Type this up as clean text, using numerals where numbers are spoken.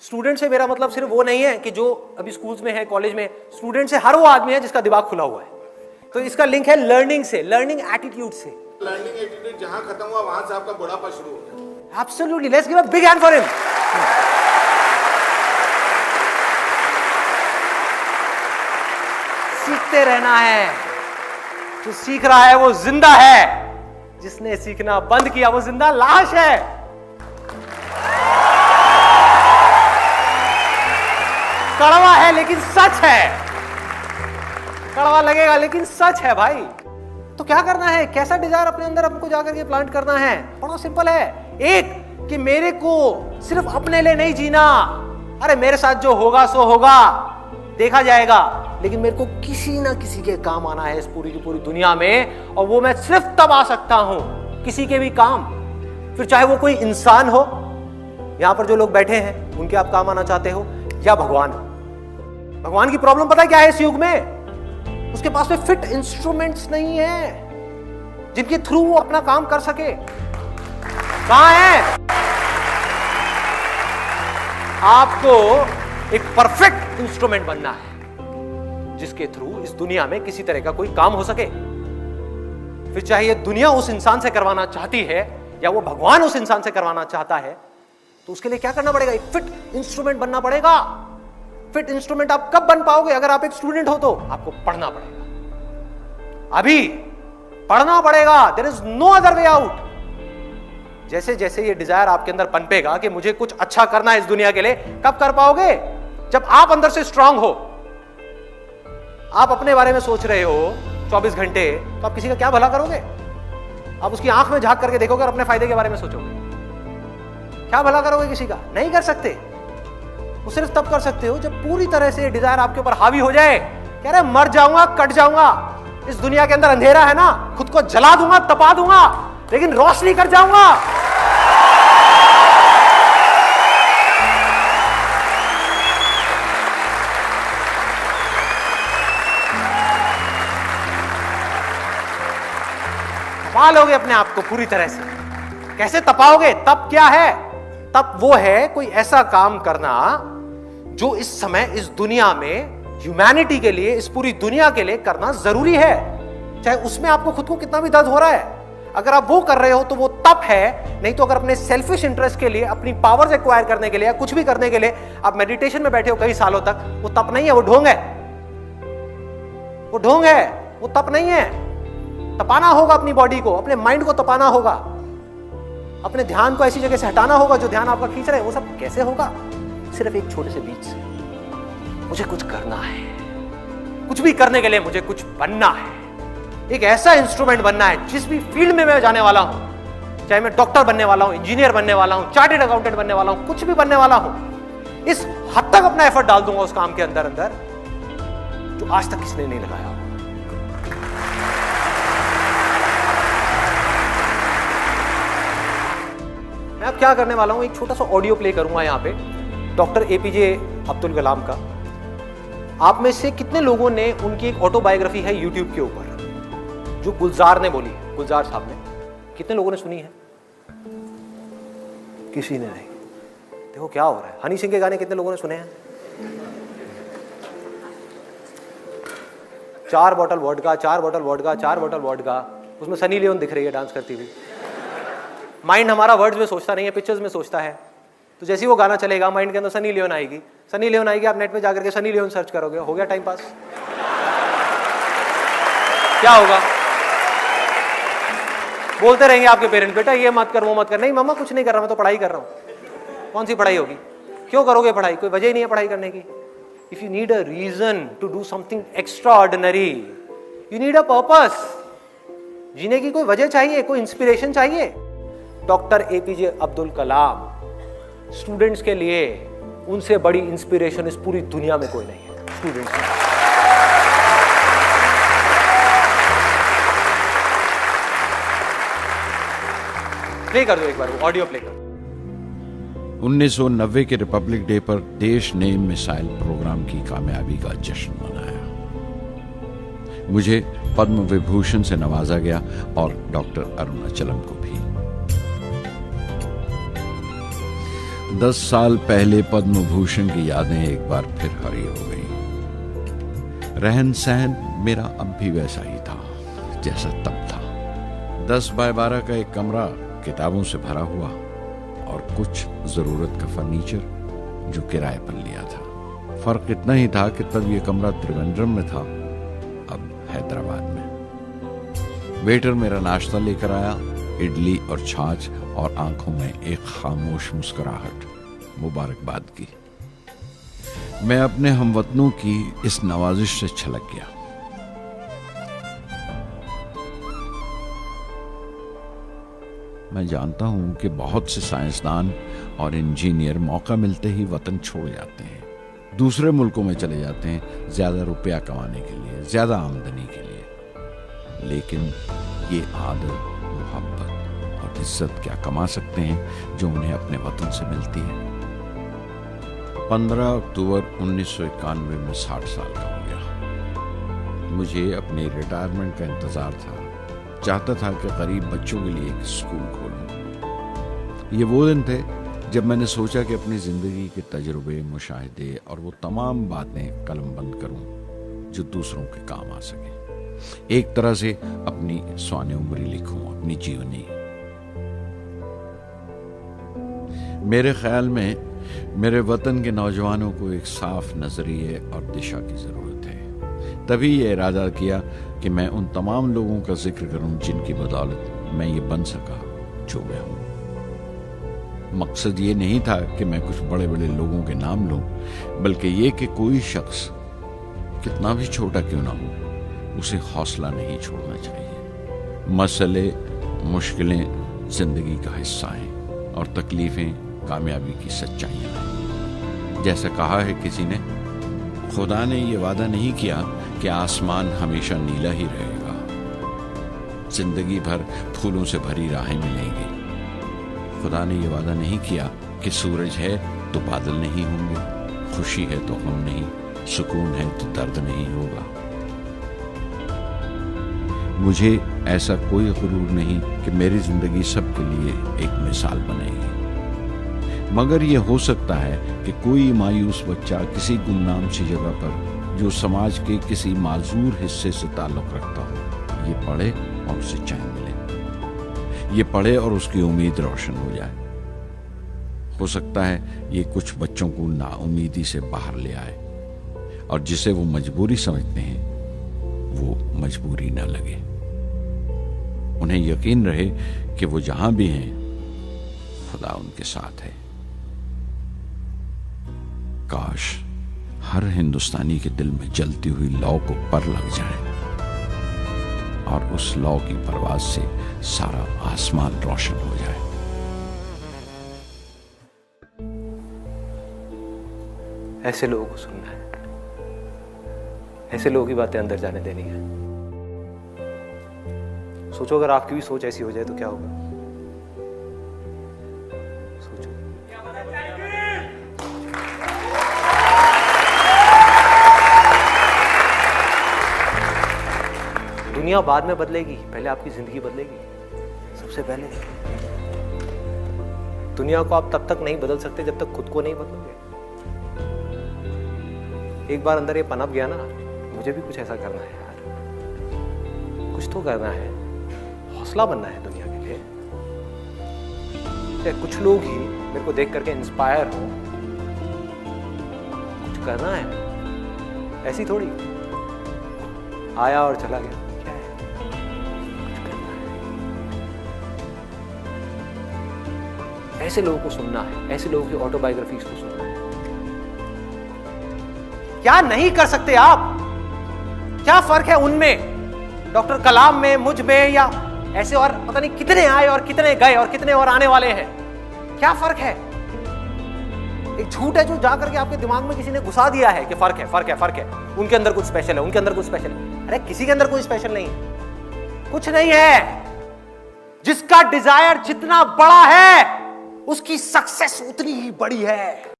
Student से मेरा मतलब सिर्फ वो नहीं है कि जो अभी स्कूल्स में है, कॉलेज में, स्टूडेंट से हर वो आदमी है जिसका दिमाग खुला हुआ है। तो इसका लिंक है लर्निंग से, लर्निंग एटीट्यूड से। लर्निंग एटीट्यूड जहां खत्म हुआ वहां से आपका बुढ़ापा शुरू हो गया। Absolutely, let's give a big hand for him. सीखते रहना है। जो सीख रहा है वो जिंदा है, जिसने सीखना बंद किया वो जिंदा लाश है। कड़वा है लेकिन सच है, कड़वा लगेगा लेकिन सच है भाई। तो क्या करना है, कैसा डिजायर अपने अंदर हमको जाकर के प्लांट करना है? बड़ा सिंपल है। एक, कि मेरे को सिर्फ अपने लिए नहीं जीना। अरे मेरे साथ जो होगा सो होगा, देखा जाएगा, लेकिन मेरे को किसी ना किसी के काम आना है इस पूरी की पूरी दुनिया में, और वो मैं सिर्फ तब आ सकता हूं किसी के भी काम। फिर चाहे वो कोई इंसान हो, यहां पर जो लोग बैठे हैं उनके आप काम आना चाहते हो, या भगवान। भगवान की प्रॉब्लम पता है क्या है इस युग में? उसके पास में फिट इंस्ट्रूमेंट्स नहीं है जिनके थ्रू वो अपना काम कर सके। कहां है? आपको एक परफेक्ट इंस्ट्रूमेंट बनना है जिसके थ्रू इस दुनिया में किसी तरह का कोई काम हो सके। फिर चाहे ये दुनिया उस इंसान से करवाना चाहती है या वो भगवान उस इंसान से करवाना चाहता है, तो उसके लिए क्या करना पड़ेगा? एक फिट इंस्ट्रूमेंट बनना पड़ेगा। फिट इंस्ट्रूमेंट आप कब बन पाओगे? अगर आप एक स्टूडेंट हो तो आपको पढ़ना पड़ेगा, अभी पढ़ना पड़ेगा। There is no other way out. जैसे जैसे ये डिजायर आपके अंदर पनपेगा कि मुझे कुछ अच्छा करना है इस दुनिया के लिए, कब कर पाओगे? जब आप अंदर से स्ट्रांग हो। आप अपने बारे में सोच रहे हो 24 घंटे, तो आप किसी का क्या भला करोगे? आप उसकी आंख में झांक करके देखोगे और अपने फायदे के बारे में सोचोगे, क्या भला करोगे किसी का? नहीं कर सकते। वो सिर्फ तब कर सकते हो जब पूरी तरह से डिजायर आपके ऊपर हावी हो जाए। कह रहे मर जाऊंगा, कट जाऊंगा, इस दुनिया के अंदर अंधेरा है ना, खुद को जला दूंगा, तपा दूंगा, लेकिन रोशनी कर जाऊंगा। तपा लोगे अपने आप को पूरी तरह से। कैसे तपाओगे? तब क्या है? तब वो है कोई ऐसा काम करना जो इस समय इस दुनिया में ह्यूमैनिटी के लिए, इस पूरी दुनिया के लिए करना जरूरी है, चाहे उसमें आपको खुद को कितना भी दर्द हो रहा है। अगर आप वो कर रहे हो तो वो तप है। नहीं तो अगर अपने सेल्फिश इंटरेस्ट के लिए, अपनी पावर्स एक्वायर करने के लिए या कुछ भी करने के लिए आप मेडिटेशन में बैठे हो कई सालों तक, वो तप नहीं है, वो ढोंग है। वो ढोंग है, वो तप नहीं है। तपाना होगा अपनी बॉडी को, अपने माइंड को तपाना होगा, अपने ध्यान को ऐसी जगह से हटाना होगा जो ध्यान आपका खींच रहे हैं। वो सब कैसे होगा? सिर्फ एक छोटे से बीज से। मुझे कुछ करना है, कुछ भी करने के लिए मुझे कुछ बनना है, एक ऐसा इंस्ट्रूमेंट बनना है जिस भी फील्ड में मैं जाने वाला हूं, चाहे मैं डॉक्टर बनने वाला हूं, इंजीनियर बनने वाला हूं, चार्टेड अकाउंटेंट बनने वाला हूं, कुछ भी बनने वाला हूं, इस हद तक अपना एफर्ट डाल दूंगा उस काम के अंदर अंदर जो आज तक किसने नहीं लगाया। मैं अब क्या करने वाला हूं, एक छोटा सा ऑडियो प्ले करूंगा यहां पे डॉक्टर एपीजे अब्दुल कलाम का। आप में से कितने लोगों ने, उनकी एक ऑटोबायोग्राफी है यूट्यूब के ऊपर जो गुलजार ने बोली है, गुलजार साहब ने, कितने लोगों ने सुनी है? किसी ने नहीं। देखो क्या हो रहा है। हनी सिंह के गाने कितने लोगों ने सुने हैं? 4 bottle vodka, 4 bottle vodka, 4 bottle vodka. उसमें सनी लियोन दिख रही है डांस करती हुई। माइंड हमारा वर्ड्स में सोचता नहीं है, पिक्चर्स में सोचता है। तो जैसे ही वो गाना चलेगा माइंड के अंदर सनी लियोन आएगी। सनी लियोन आएगी, आप नेट में जाकर के सनी लियोन सर्च करोगे, हो गया टाइम पास। क्या होगा? बोलते रहेंगे आपके पेरेंट्स, बेटा ये मत कर, वो मत कर। नहीं मम्मा कुछ नहीं कर रहा, मैं तो पढ़ाई कर रहा हूं। कौन सी पढ़ाई होगी? क्यों करोगे पढ़ाई? कोई वजह ही नहीं है पढ़ाई करने की। If you need a reason to do something extraordinary, you need a purpose. जीने की कोई वजह चाहिए, कोई इंस्पिरेशन चाहिए। Doctor APJ Abdul Kalam students के लिए, उनसे बड़ी इंस्पिरेशन इस पूरी दुनिया में कोई नहीं है। स्टूडेंट्स प्ले कर दो एक बार, वो ऑडियो प्ले कर। 1990 के रिपब्लिक डे पर देश ने मिसाइल प्रोग्राम की कामयाबी का जश्न मनाया। मुझे पद्म विभूषण से नवाजा गया और डॉक्टर अरुणाचलम को भी। 10 साल पहले पद्म भूषण की यादें एक बार फिर हरी हो गई। रहन सहन मेरा अब भी वैसा ही था जैसा तब था। 10 बाय 12 का एक कमरा किताबों से भरा हुआ और कुछ जरूरत का फर्नीचर जो किराए पर लिया था। फर्क इतना ही था कि तब यह कमरा त्रिवेंद्रम में था, अब हैदराबाद में। वेटर मेरा नाश्ता लेकर आया, इडली और छाछ, और आंखों में एक खामोश मुस्कुराहट मुबारकबाद की। मैं अपने हमवतनों की इस नवाजिश से छलक गया। मैं जानता हूं कि बहुत से साइंसदान और इंजीनियर मौका मिलते ही वतन छोड़ जाते हैं, दूसरे मुल्कों में चले जाते हैं ज्यादा रुपया कमाने के लिए, ज्यादा आमदनी के लिए। लेकिन ये आदर, मोहब्बत और इज्जत क्या कमा सकते हैं जो उन्हें अपने वतन से मिलती है। 15 अक्टूबर 1991 में 60 साल का हो गया। मुझे अपने रिटायरमेंट का इंतजार था। चाहता था कि गरीब बच्चों के लिए एक स्कूल खोलूं। ये वो दिन थे जब मैंने सोचा कि अपनी जिंदगी के तजुर्बे, मुशाहिदे और वो तमाम बातें कलमबंद करूं जो दूसरों के काम आ सके। एक तरह से अपनी स्वाने उम्री लिखूं, अपनी जीवनी। मेरे ख्याल में मेरे वतन के नौजवानों को एक साफ नजरिए और दिशा की जरूरत है। तभी ये इरादा किया कि मैं उन तमाम लोगों का जिक्र करूं जिनकी बदौलत मैं ये बन सका जो मैं हूं। मकसद ये नहीं था कि मैं कुछ बड़े बड़े लोगों के नाम लूं, बल्कि ये कि कोई शख्स कितना भी छोटा क्यों ना हो, उसे हौसला नहीं छोड़ना चाहिए। मसले, मुश्किलें जिंदगी का हिस्सा हैं और तकलीफें कामयाबी की सच्चाइयां हैं। जैसा कहा है किसी ने, खुदा ने यह वादा नहीं किया कि आसमान हमेशा नीला ही रहेगा, जिंदगी भर फूलों से भरी राहें मिलेंगी। खुदा ने यह वादा नहीं किया कि सूरज है तो बादल नहीं होंगे, खुशी है तो गम नहीं, सुकून है तो दर्द नहीं होगा। मुझे ऐसा कोई गुरूर नहीं कि मेरी जिंदगी सबके लिए एक मिसाल बनेगी, मगर यह हो सकता है कि कोई मायूस बच्चा किसी गुमनाम सी जगह पर जो समाज के किसी माजूर हिस्से से ताल्लुक रखता हो, ये पढ़े और उसे चैन मिले। ये पढ़े और उसकी उम्मीद रोशन हो जाए। हो सकता है ये कुछ बच्चों को नाउमीदी से बाहर ले आए और जिसे वो मजबूरी समझते हैं वो मजबूरी न लगे। उन्हें यकीन रहे कि वो जहां भी हैं खुदा उनके साथ है। काश हर हिंदुस्तानी के दिल में जलती हुई लौ को पर लग जाए और उस लौ की परवाज से सारा आसमान रोशन हो जाए। ऐसे लोगों को सुनना है, ऐसे लोगों की बातें अंदर जाने देनी है। सोचो अगर आपकी भी सोच ऐसी हो जाए तो क्या होगा। सोचो। दुनिया बाद में बदलेगी, पहले आपकी जिंदगी बदलेगी। सबसे पहले दुनिया को आप तब तक नहीं बदल सकते जब तक खुद को नहीं बदलोगे। एक बार अंदर ये पनप गया ना, मुझे भी कुछ ऐसा करना है यार, कुछ तो करना है, हौसला बनना है दुनिया के लिए। कुछ लोग ही मेरे को देख करके इंस्पायर हो, कुछ करना है। ऐसी थोड़ी आया और चला गया, क्या है, कुछ करना है। ऐसे लोगों को सुनना है, ऐसे लोगों की ऑटोबायोग्राफीज को सुनना है। क्या नहीं कर सकते आप? क्या फर्क है उनमें, डॉक्टर कलाम में, मुझ में, या ऐसे और पता नहीं कितने आए और कितने गए और कितने और आने वाले हैं? क्या फर्क है? एक झूठ है जो जाकर के आपके दिमाग में किसी ने घुसा दिया है कि फर्क है, फर्क है, फर्क है, उनके अंदर कुछ स्पेशल है, उनके अंदर कुछ स्पेशल है। अरे किसी के अंदर कोई स्पेशल नहीं है, कुछ नहीं है। जिसका डिजायर जितना बड़ा है उसकी सक्सेस उतनी ही बड़ी है।